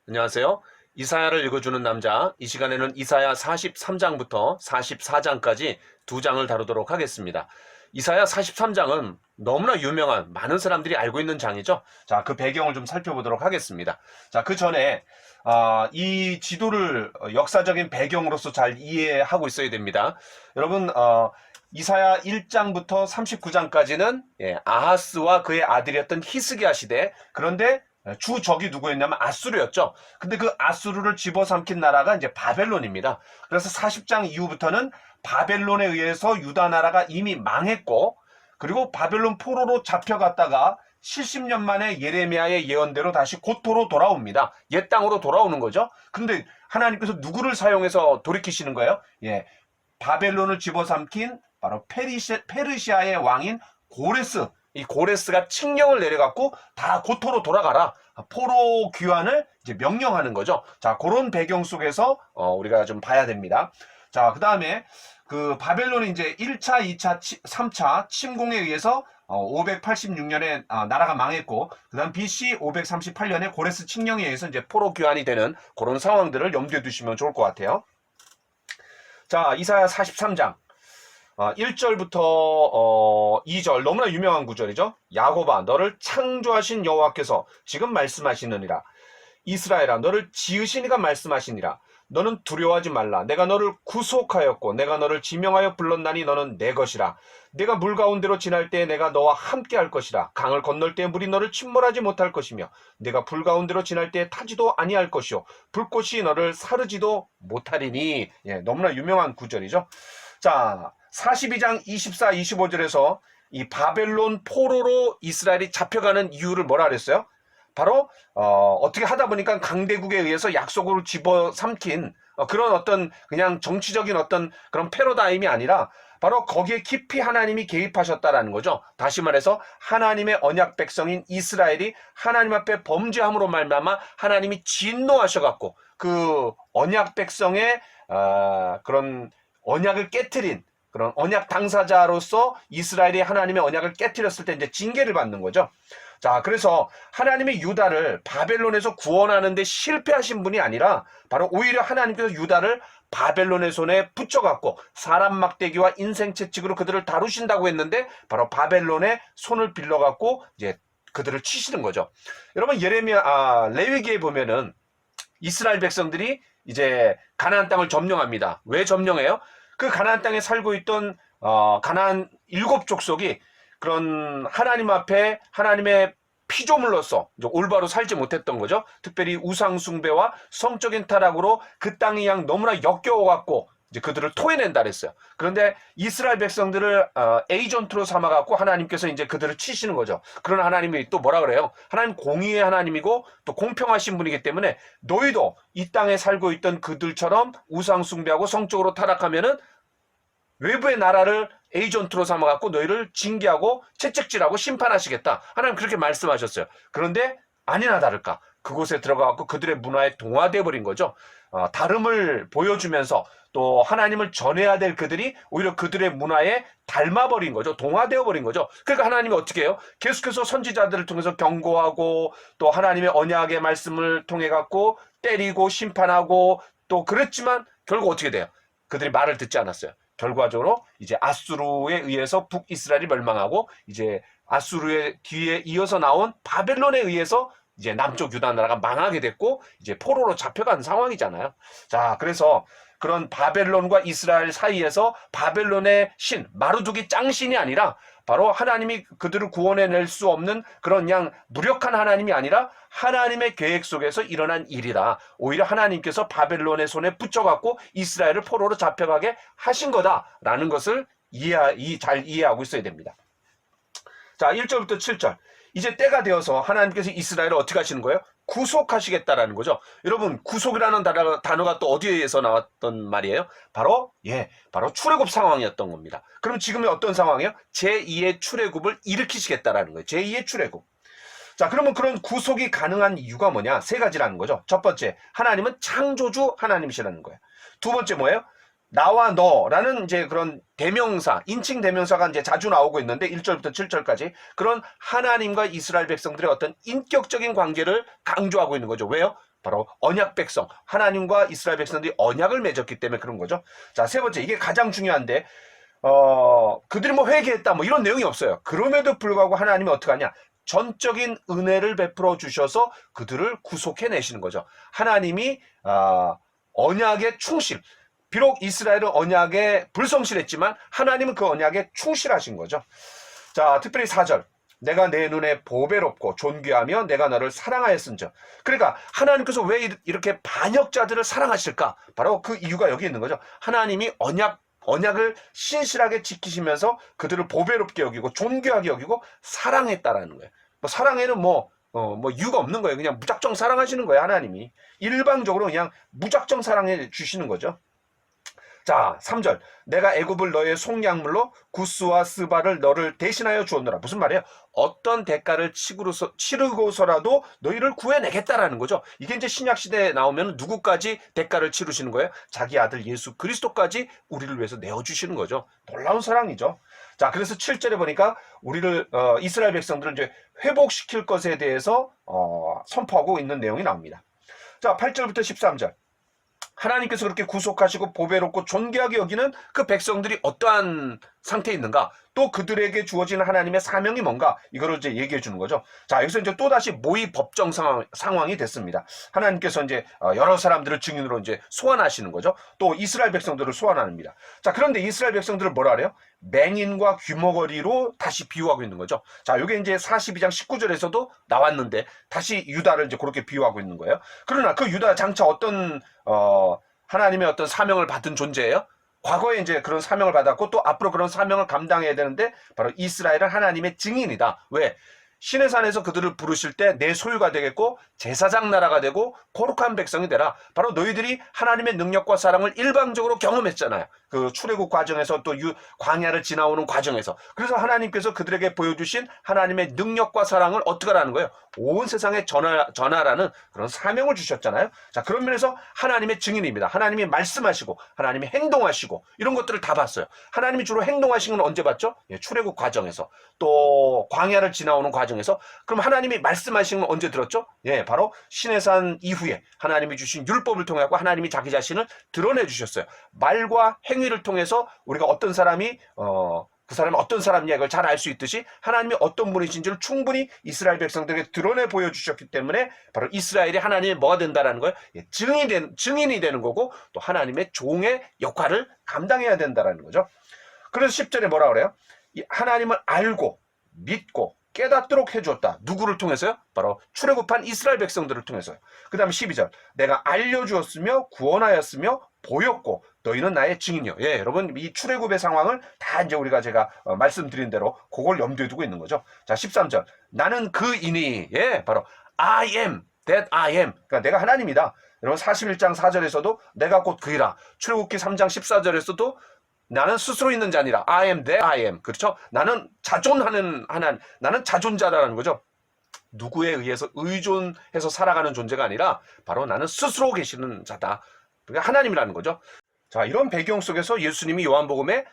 안녕하세요. 이사야를 읽어주는 남자, 이 시간에는 이사야 43장부터 44장까지 두 장을 다루도록 하겠습니다. 이사야 43장은 너무나 유명한 많은 사람들이 알고 있는 장이죠. 자, 그 배경을 좀 살펴보도록 하겠습니다. 자, 그 전에 이 지도를 역사적인 배경으로서 잘 이해하고 있어야 됩니다. 여러분, 이사야 1장부터 39장까지는 아하스와 그의 아들이었던 히스기야 시대, 그런데 주적이 누구였냐면 아수르였죠. 근데 그 아수르를 집어삼킨 나라가 이제 바벨론입니다. 그래서 40장 이후부터는 바벨론에 의해서 유다 나라가 이미 망했고, 그리고 바벨론 포로로 잡혀갔다가 70년 만에 예레미야의 예언대로 다시 고토로 돌아옵니다. 옛 땅으로 돌아오는 거죠. 근데 하나님께서 누구를 사용해서 돌이키시는 거예요? 바벨론을 집어삼킨 바로 페르시아의 왕인 고레스, 이 고레스가 칙령을 내려갖고 다 고토로 돌아가라, 포로 귀환을 이제 명령하는 거죠. 자, 그런 배경 속에서 우리가 좀 봐야 됩니다. 자, 그 다음에 그 바벨론이 이제 1차, 2차, 3차 침공에 의해서 586년에 나라가 망했고, 그 다음 BC 538년에 고레스 칙령에 의해서 이제 포로 귀환이 되는 그런 상황들을 염두에 두시면 좋을 것 같아요. 자, 이사야 43장 1절부터 2절, 너무나 유명한 구절이죠. 야곱아, 너를 창조하신 여호와께서 지금 말씀하시느니라. 이스라엘아, 너를 지으신 이가 말씀하시니라. 너는 두려워하지 말라. 내가 너를 구속하였고 내가 너를 지명하여 불렀나니 너는 내 것이라. 내가 물 가운데로 지날 때에 내가 너와 함께 할 것이라. 강을 건널 때에 물이 너를 침몰하지 못할 것이며 내가 불 가운데로 지날 때에 타지도 아니할 것이요 불꽃이 너를 사르지도 못하리니. 너무나 유명한 구절이죠. 자, 42장 24, 25절에서 이 바벨론 포로로 이스라엘이 잡혀가는 이유를 뭐라 그랬어요? 바로 어떻게 하다 보니까 강대국에 의해서 약속으로 집어삼킨 그런 어떤 그냥 정치적인 어떤 그런 패러다임이 아니라 바로 거기에 깊이 하나님이 개입하셨다라는 거죠. 다시 말해서 하나님의 언약 백성인 이스라엘이 하나님 앞에 범죄함으로 말미암아 하나님이 진노하셔갖고 그 언약 백성의 그런 언약을 깨트린 그런 언약 당사자로서 이스라엘이 하나님의 언약을 깨트렸을 때 이제 징계를 받는 거죠. 자, 그래서 하나님의 유다를 바벨론에서 구원하는데 실패하신 분이 아니라 바로 오히려 하나님께서 유다를 바벨론의 손에 붙여갖고 사람 막대기와 인생 채찍으로 그들을 다루신다고 했는데 바로 바벨론의 손을 빌려갖고 이제 그들을 치시는 거죠. 여러분, 레위기에 보면은 이스라엘 백성들이 이제 가나안 땅을 점령합니다. 왜 점령해요? 그 가나안 땅에 살고 있던 가나안 7 족속이 그런 하나님 앞에 하나님의 피조물로서 올바로 살지 못했던 거죠. 특별히 우상 숭배와 성적인 타락으로 그 땅이 양 너무나 역겨워갖고 이제 그들을 토해낸다 그랬어요. 그런데 이스라엘 백성들을 에이전트로 삼아갖고 하나님께서 이제 그들을 치시는 거죠. 그러나 하나님이 또 뭐라 그래요? 하나님 공의의 하나님이고 또 공평하신 분이기 때문에 너희도 이 땅에 살고 있던 그들처럼 우상 숭배하고 성적으로 타락하면은 외부의 나라를 에이전트로 삼아갖고 너희를 징계하고 채찍질하고 심판하시겠다. 하나님 그렇게 말씀하셨어요. 그런데 아니나 다를까 그곳에 들어가갖고 그들의 문화에 동화되어 버린 거죠. 다름을 보여주면서 또 하나님을 전해야 될 그들이 오히려 그들의 문화에 닮아버린 거죠. 동화되어 버린 거죠. 그러니까 하나님이 어떻게 해요? 계속해서 선지자들을 통해서 경고하고 또 하나님의 언약의 말씀을 통해 갖고 때리고 심판하고 또 그랬지만 결국 어떻게 돼요? 그들이 말을 듣지 않았어요. 결과적으로 이제 아수르에 의해서 북이스라엘이 멸망하고 이제 아수르의 뒤에 이어서 나온 바벨론에 의해서 이제 남쪽 유다 나라가 망하게 됐고 이제 포로로 잡혀간 상황이잖아요. 자, 그래서 그런 바벨론과 이스라엘 사이에서 바벨론의 신 마르두기 짱신이 아니라 바로 하나님이 그들을 구원해낼 수 없는 그런 그냥 무력한 하나님이 아니라 하나님의 계획 속에서 일어난 일이다. 오히려 하나님께서 바벨론의 손에 붙여갖고 이스라엘을 포로로 잡혀가게 하신 거다라는 것을 잘 이해하고 있어야 됩니다. 자, 1절부터 7절. 이제 때가 되어서 하나님께서 이스라엘을 어떻게 하시는 거예요? 구속하시겠다라는 거죠. 여러분, 구속이라는 단어가 또 어디에서 나왔던 말이에요? 바로 출애굽 상황이었던 겁니다. 그럼 지금은 어떤 상황이에요? 제2의 출애굽을 일으키시겠다라는 거예요. 제2의 출애굽. 자, 그러면 그런 구속이 가능한 이유가 뭐냐? 3가지라는 거죠. 첫 번째, 하나님은 창조주 하나님이시라는 거예요. 두 번째 뭐예요? 나와 너라는 이제 그런 대명사, 인칭 대명사가 이제 자주 나오고 있는데 1절부터 7절까지 그런 하나님과 이스라엘 백성들의 어떤 인격적인 관계를 강조하고 있는 거죠. 왜요? 바로 언약 백성, 하나님과 이스라엘 백성들이 언약을 맺었기 때문에 그런 거죠. 자, 세 번째, 이게 가장 중요한데, 그들이 뭐 회개했다, 뭐 이런 내용이 없어요. 그럼에도 불구하고 하나님이 어떻게 하냐? 전적인 은혜를 베풀어 주셔서 그들을 구속해 내시는 거죠. 하나님이 언약의 충실. 비록 이스라엘은 언약에 불성실했지만 하나님은 그 언약에 충실하신 거죠. 자, 특별히 4절. 내가 내 눈에 보배롭고 존귀하며 내가 너를 사랑하였은즉. 그러니까 하나님께서 왜 이렇게 반역자들을 사랑하실까? 바로 그 이유가 여기 있는 거죠. 하나님이 언약을 신실하게 지키시면서 그들을 보배롭게 여기고 존귀하게 여기고 사랑했다라는 거예요. 사랑에는 이유가 없는 거예요. 그냥 무작정 사랑하시는 거예요, 하나님이. 일방적으로 그냥 무작정 사랑해 주시는 거죠. 자, 3절. 내가 애굽을 너의 속량물로 구스와 스바를 너를 대신하여 주었노라. 무슨 말이에요? 어떤 대가를 치르고서라도 너희를 구해내겠다라는 거죠. 이게 이제 신약시대에 나오면 누구까지 대가를 치르시는 거예요? 자기 아들 예수 그리스도까지 우리를 위해서 내어주시는 거죠. 놀라운 사랑이죠. 자, 그래서 7절에 보니까 우리를 이스라엘 백성들을 이제 회복시킬 것에 대해서 선포하고 있는 내용이 나옵니다. 자, 8절부터 13절. 하나님께서 그렇게 구속하시고 보배롭고 존귀하게 여기는 그 백성들이 어떠한 상태에 있는가? 또 그들에게 주어지는 하나님의 사명이 뭔가? 이거를 이제 얘기해 주는 거죠. 자, 여기서 이제 또다시 모의 법정 상황이 됐습니다. 하나님께서 이제 여러 사람들을 증인으로 이제 소환하시는 거죠. 또 이스라엘 백성들을 소환합니다. 자, 그런데 이스라엘 백성들을 뭐라 그래요? 맹인과 귀머거리로 다시 비유하고 있는 거죠. 자, 이게 이제 42장 19절에서도 나왔는데 다시 유다를 이제 그렇게 비유하고 있는 거예요. 그러나 그 유다 장차 어떤 하나님의 어떤 사명을 받은 존재예요? 과거에 이제 그런 사명을 받았고 또 앞으로 그런 사명을 감당해야 되는데 바로 이스라엘은 하나님의 증인이다. 왜? 신의 산에서 그들을 부르실 때 내 소유가 되겠고 제사장 나라가 되고 거룩한 백성이 되라. 바로 너희들이 하나님의 능력과 사랑을 일방적으로 경험했잖아요. 그 출애굽 과정에서 또 광야를 지나오는 과정에서. 그래서 하나님께서 그들에게 보여주신 하나님의 능력과 사랑을 어떻게 하라는 거예요? 온 세상에 전하라는 그런 사명을 주셨잖아요. 자, 그런 면에서 하나님의 증인입니다. 하나님이 말씀하시고 하나님이 행동하시고 이런 것들을 다 봤어요. 하나님이 주로 행동하신 건 언제 봤죠? 출애굽 과정에서 또 광야를 지나오는 과정에서. 그럼 하나님이 말씀하신 건 언제 들었죠? 바로 시내산 이후에 하나님이 주신 율법을 통해 하나님이 자기 자신을 드러내 주셨어요. 말과 행위를 통해서 우리가 어떤 사람이 그 사람이 어떤 사람이냐 이걸 잘 알 수 있듯이 하나님이 어떤 분이신지를 충분히 이스라엘 백성들에게 드러내 보여주셨기 때문에 바로 이스라엘이 하나님의 뭐가 된다라는 거예요? 증인이 되는 거고 또 하나님의 종의 역할을 감당해야 된다라는 거죠. 그래서 10절에 뭐라 그래요? 하나님을 알고 믿고 깨닫도록 해주었다. 누구를 통해서요? 바로 출애굽한 이스라엘 백성들을 통해서요. 그 다음에 12절. 내가 알려주었으며 구원하였으며 보였고 너희는 나의 증인이요. 여러분 이 출애굽의 상황을 다 이제 제가 말씀드린 대로 그걸 염두에 두고 있는 거죠. 자, 13절. 나는 그이니 바로 I am that I am. 그러니까 내가 하나님이다. 여러분 41장 4절에서도 내가 곧 그이라. 출애굽기 3장 14절에서도 나는 스스로 있는 자 아니라 I am that I am. 그렇죠? 나는 자존하는 하나님, 나는 자존자라는 거죠. 누구에 의해서 의존해서 살아가는 존재가 아니라 바로 나는 스스로 계시는 자다. 그러니까 하나님이라는 거죠. 자, 이런 배경 속에서 예수님이 요한복음에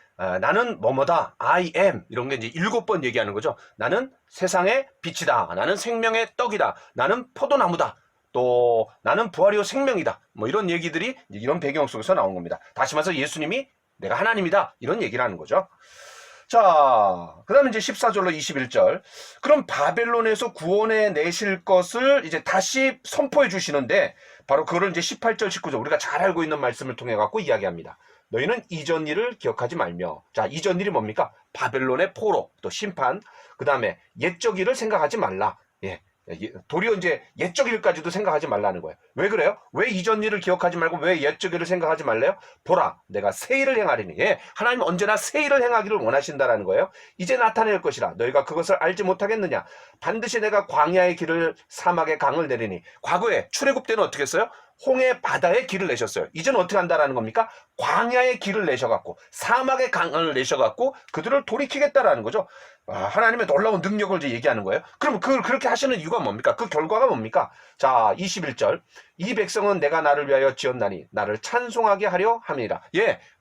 나는 뭐뭐다, I am 이런 게 이제 7번 얘기하는 거죠. 나는 세상의 빛이다. 나는 생명의 떡이다. 나는 포도나무다. 또 나는 부활이요 생명이다. 뭐 이런 얘기들이 이런 배경 속에서 나온 겁니다. 다시 말해서 예수님이 내가 하나님이다. 이런 얘기를 하는 거죠. 자, 그 다음에 이제 14절로 21절. 그럼 바벨론에서 구원해 내실 것을 이제 다시 선포해 주시는데, 바로 그거를 이제 18절, 19절, 우리가 잘 알고 있는 말씀을 통해 갖고 이야기합니다. 너희는 이전 일을 기억하지 말며. 자, 이전 일이 뭡니까? 바벨론의 포로, 또 심판, 그 다음에 옛적 일을 생각하지 말라. 도리어 이제 옛적 일까지도 생각하지 말라는 거예요. 왜 그래요? 왜 이전 일을 기억하지 말고 왜 옛적 일을 생각하지 말래요? 보라, 내가 새 일을 행하리니. 하나님은 언제나 새 일을 행하기를 원하신다라는 거예요. 이제 나타낼 것이라. 너희가 그것을 알지 못하겠느냐? 반드시 내가 광야의 길을 사막의 강을 내리니. 과거에 출애굽 때는 어떻게 했어요? 홍해 바다의 길을 내셨어요. 이제는 어떻게 한다라는 겁니까? 광야의 길을 내셔갖고 사막의 강을 내셔갖고 그들을 돌이키겠다라는 거죠. 하나님의 놀라운 능력을 이제 얘기하는 거예요. 그럼 그렇게 하시는 이유가 뭡니까? 그 결과가 뭡니까? 자, 21절. 이 백성은 내가 나를 위하여 지었나니 나를 찬송하게 하려 함이라.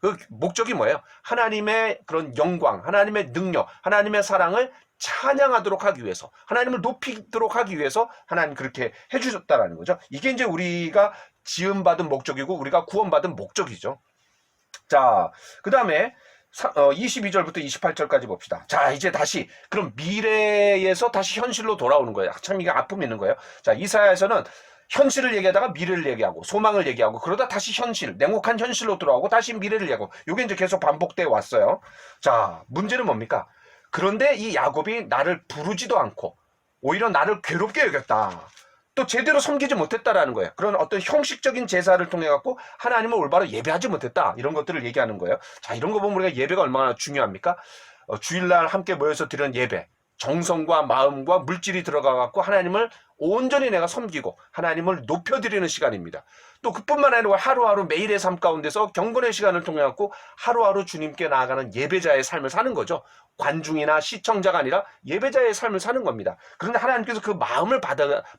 그 목적이 뭐예요? 하나님의 그런 영광, 하나님의 능력, 하나님의 사랑을 찬양하도록 하기 위해서, 하나님을 높이도록 하기 위해서 하나님 그렇게 해주셨다라는 거죠. 이게 이제 우리가 지음받은 목적이고 우리가 구원받은 목적이죠. 자, 그 다음에 22절부터 28절까지 봅시다. 자, 이제 다시 그럼 미래에서 다시 현실로 돌아오는 거예요. 참 이게 아픔이 있는 거예요. 자, 이사야에서는 현실을 얘기하다가 미래를 얘기하고 소망을 얘기하고 그러다 다시 현실, 냉혹한 현실로 돌아오고 다시 미래를 얘기하고 이게 이제 계속 반복돼 왔어요. 자, 문제는 뭡니까? 그런데 이 야곱이 나를 부르지도 않고 오히려 나를 괴롭게 여겼다. 또 제대로 섬기지 못했다라는 거예요. 그런 어떤 형식적인 제사를 통해 갖고 하나님을 올바로 예배하지 못했다. 이런 것들을 얘기하는 거예요. 자, 이런 거 보면 우리가 예배가 얼마나 중요합니까? 주일날 함께 모여서 드리는 예배. 정성과 마음과 물질이 들어가 갖고 하나님을 온전히 내가 섬기고 하나님을 높여드리는 시간입니다. 또 그뿐만 아니라 하루하루 매일의 삶 가운데서 경건의 시간을 통해 갖고 하루하루 주님께 나아가는 예배자의 삶을 사는 거죠. 관중이나 시청자가 아니라 예배자의 삶을 사는 겁니다. 그런데 하나님께서 그 마음을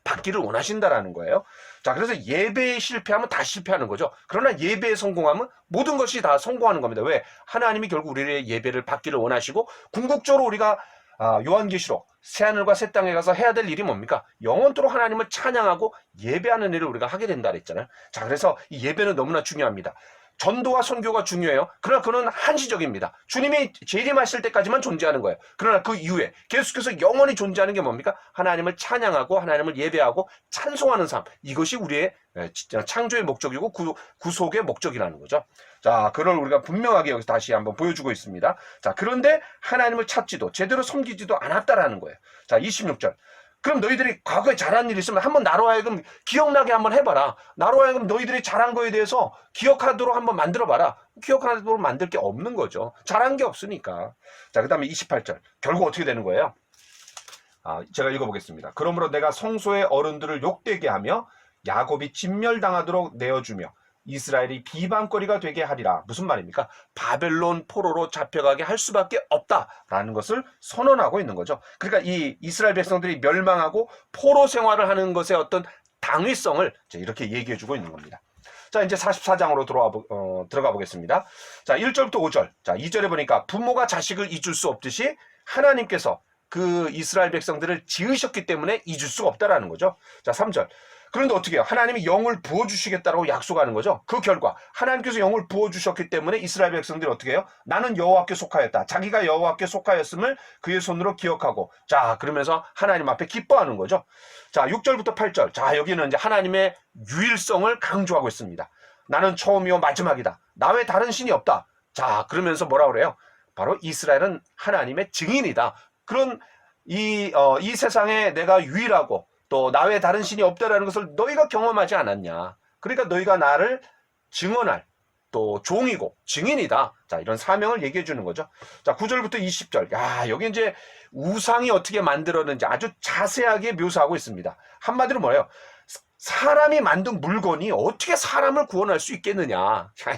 받기를 원하신다라는 거예요. 자, 그래서 예배에 실패하면 다 실패하는 거죠. 그러나 예배에 성공하면 모든 것이 다 성공하는 겁니다. 왜? 하나님이 결국 우리의 예배를 받기를 원하시고 궁극적으로 우리가 요한계시록 새하늘과 새 땅에 가서 해야 될 일이 뭡니까? 영원토록 하나님을 찬양하고 예배하는 일을 우리가 하게 된다 그랬잖아요. 자, 그래서 이 예배는 너무나 중요합니다. 전도와 선교가 중요해요. 그러나 그는 한시적입니다. 주님이 재림하실 때까지만 존재하는 거예요. 그러나 그 이후에 계속해서 영원히 존재하는 게 뭡니까? 하나님을 찬양하고 하나님을 예배하고 찬송하는 삶. 이것이 우리의 창조의 목적이고 구속의 목적이라는 거죠. 자, 그걸 우리가 분명하게 여기서 다시 한번 보여주고 있습니다. 자, 그런데 하나님을 찾지도 제대로 섬기지도 않았다라는 거예요. 자, 26절. 그럼 너희들이 과거에 잘한 일이 있으면 한번 나로 하여금 기억나게 한번 해봐라. 나로 하여금 너희들이 잘한 거에 대해서 기억하도록 한번 만들어봐라. 기억하도록 만들 게 없는 거죠. 잘한 게 없으니까. 자, 그 다음에 28절. 결국 어떻게 되는 거예요? 제가 읽어보겠습니다. 그러므로 내가 성소의 어른들을 욕되게 하며 야곱이 진멸당하도록 내어주며 이스라엘이 비방거리가 되게 하리라. 무슨 말입니까? 바벨론 포로로 잡혀가게 할 수밖에 없다라는 것을 선언하고 있는 거죠. 그러니까 이 이스라엘 백성들이 멸망하고 포로 생활을 하는 것의 어떤 당위성을 이렇게 얘기해주고 있는 겁니다. 자, 이제 44장으로 들어가 보겠습니다. 자, 1절부터 5절. 자, 2절에 보니까 부모가 자식을 잊을 수 없듯이 하나님께서 그 이스라엘 백성들을 지으셨기 때문에 잊을 수가 없다라는 거죠. 자, 3절. 그런데 어떻게 해요? 하나님이 영을 부어주시겠다고 약속하는 거죠. 그 결과 하나님께서 영을 부어주셨기 때문에 이스라엘 백성들이 어떻게 해요? 나는 여호와께 속하였다. 자기가 여호와께 속하였음을 그의 손으로 기억하고, 자, 그러면서 하나님 앞에 기뻐하는 거죠. 자, 6절부터 8절. 자, 여기는 이제 하나님의 유일성을 강조하고 있습니다. 나는 처음이요 마지막이다. 나 외 다른 신이 없다. 자, 그러면서 뭐라 그래요? 바로 이스라엘은 하나님의 증인이다. 그런 이 세상에 내가 유일하고 또 나 외에 다른 신이 없다라는 것을 너희가 경험하지 않았냐. 그러니까 너희가 나를 증언할 또 종이고 증인이다. 자, 이런 사명을 얘기해 주는 거죠. 자, 9절부터 20절. 야, 여기 이제 우상이 어떻게 만들었는지 아주 자세하게 묘사하고 있습니다. 한마디로 뭐예요? 사람이 만든 물건이 어떻게 사람을 구원할 수 있겠느냐. 자,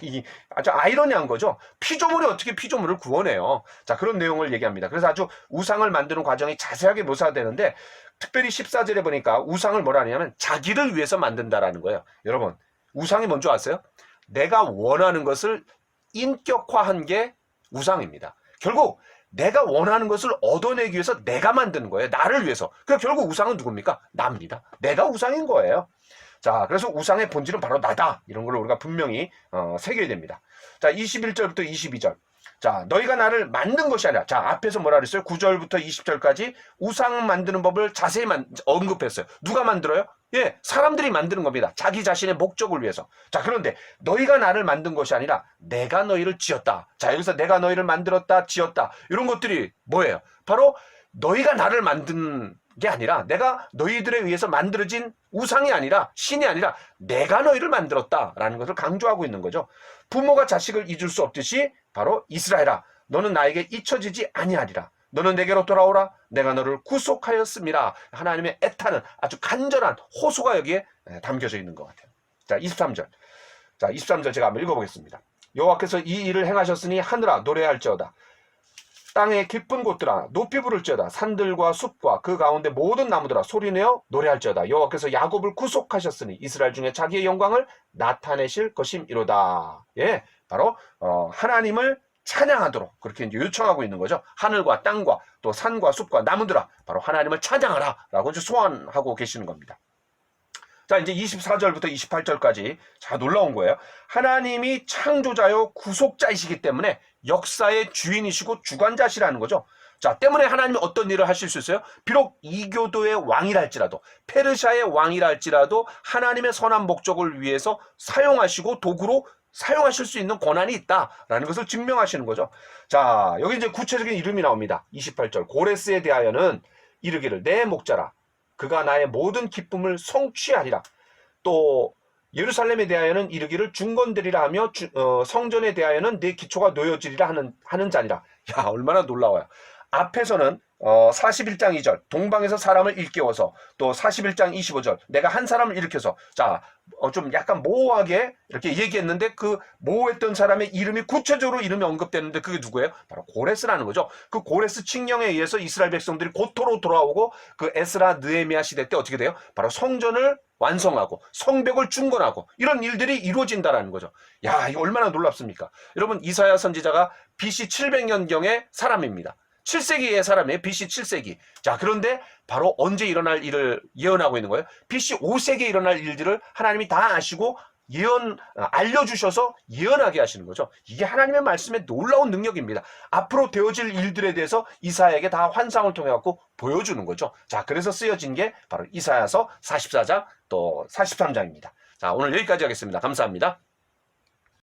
아주 아이러니한 거죠. 피조물이 어떻게 피조물을 구원해요. 자, 그런 내용을 얘기합니다. 그래서 아주 우상을 만드는 과정이 자세하게 묘사되는데 특별히 14절에 보니까 우상을 뭐라 하냐면 자기를 위해서 만든다라는 거예요. 여러분, 우상이 뭔지 아세요? 내가 원하는 것을 인격화한 게 우상입니다. 결국 내가 원하는 것을 얻어내기 위해서 내가 만드는 거예요. 나를 위해서. 그러니까 결국 우상은 누굽니까? 나입니다. 내가 우상인 거예요. 자, 그래서 우상의 본질은 바로 나다. 이런 걸 우리가 분명히 새겨야 됩니다. 자, 21절부터 22절. 자, 너희가 나를 만든 것이 아니라, 자, 앞에서 뭐라 그랬어요? 9절부터 20절까지 우상 만드는 법을 자세히 언급했어요. 누가 만들어요? 예, 사람들이 만드는 겁니다. 자기 자신의 목적을 위해서. 자, 그런데 너희가 나를 만든 것이 아니라 내가 너희를 지었다. 자, 여기서 내가 너희를 만들었다, 지었다. 이런 것들이 뭐예요? 바로 너희가 나를 만든 게 아니라 내가 너희들에 의해서 만들어진 우상이 아니라 신이 아니라 내가 너희를 만들었다라는 것을 강조하고 있는 거죠. 부모가 자식을 잊을 수 없듯이 바로 이스라엘아, 너는 나에게 잊혀지지 아니하리라. 너는 내게로 돌아오라. 내가 너를 구속하였음이라. 하나님의 애타는 아주 간절한 호소가 여기에 담겨져 있는 것 같아요. 자, 23절. 자, 23절 제가 한번 읽어보겠습니다. 여호와께서 이 일을 행하셨으니 하늘아 노래할지어다. 땅의 깊은 곳들아 높이 부를지어다. 산들과 숲과 그 가운데 모든 나무들아 소리내어 노래할지어다. 여호와께서 야곱을 구속하셨으니 이스라엘 중에 자기의 영광을 나타내실 것임이로다. 예, 바로 하나님을 찬양하도록 그렇게 이제 요청하고 있는 거죠. 하늘과 땅과 또 산과 숲과 나무들아 바로 하나님을 찬양하라 라고 이제 소환하고 계시는 겁니다. 자, 이제 24절부터 28절까지 자, 놀라운 거예요. 하나님이 창조자요 구속자이시기 때문에 역사의 주인이시고 주관자시라는 거죠. 자, 때문에 하나님이 어떤 일을 하실 수 있어요? 비록 이교도의 왕이라 할지라도, 페르시아의 왕이라 할지라도 하나님의 선한 목적을 위해서 사용하시고 도구로 사용하실 수 있는 권한이 있다라는 것을 증명하시는 거죠. 자, 여기 이제 구체적인 이름이 나옵니다. 28절. 고레스에 대하여는 이르기를 내 목자라. 그가 나의 모든 기쁨을 성취하리라. 또 예루살렘에 대하여는 이르기를 중건되리라 하며 성전에 대하여는 내 기초가 놓여지리라 하는 자니라. 야, 얼마나 놀라워요. 앞에서는 41장 2절 동방에서 사람을 일깨워서, 또 41장 25절 내가 한 사람을 일으켜서, 자, 좀 약간 모호하게 이렇게 얘기했는데 그 모호했던 사람의 이름이 구체적으로 이름이 언급되는데 그게 누구예요? 바로 고레스라는 거죠. 그 고레스 칙령에 의해서 이스라엘 백성들이 고토로 돌아오고 그 에스라 느헤미야 시대 때 어떻게 돼요? 바로 성전을 완성하고 성벽을 중건하고 이런 일들이 이루어진다라는 거죠. 야, 이거 얼마나 놀랍습니까? 여러분, 이사야 선지자가 BC 700년경의 사람입니다. 7세기의 사람이에요. BC 7세기. 자, 그런데 바로 언제 일어날 일을 예언하고 있는 거예요? BC 5세기에 일어날 일들을 하나님이 다 아시고 알려주셔서 예언하게 하시는 거죠. 이게 하나님의 말씀의 놀라운 능력입니다. 앞으로 되어질 일들에 대해서 이사야에게 다 환상을 통해 갖고 보여주는 거죠. 자, 그래서 쓰여진 게 바로 이사야서 44장 또 43장입니다. 자, 오늘 여기까지 하겠습니다. 감사합니다.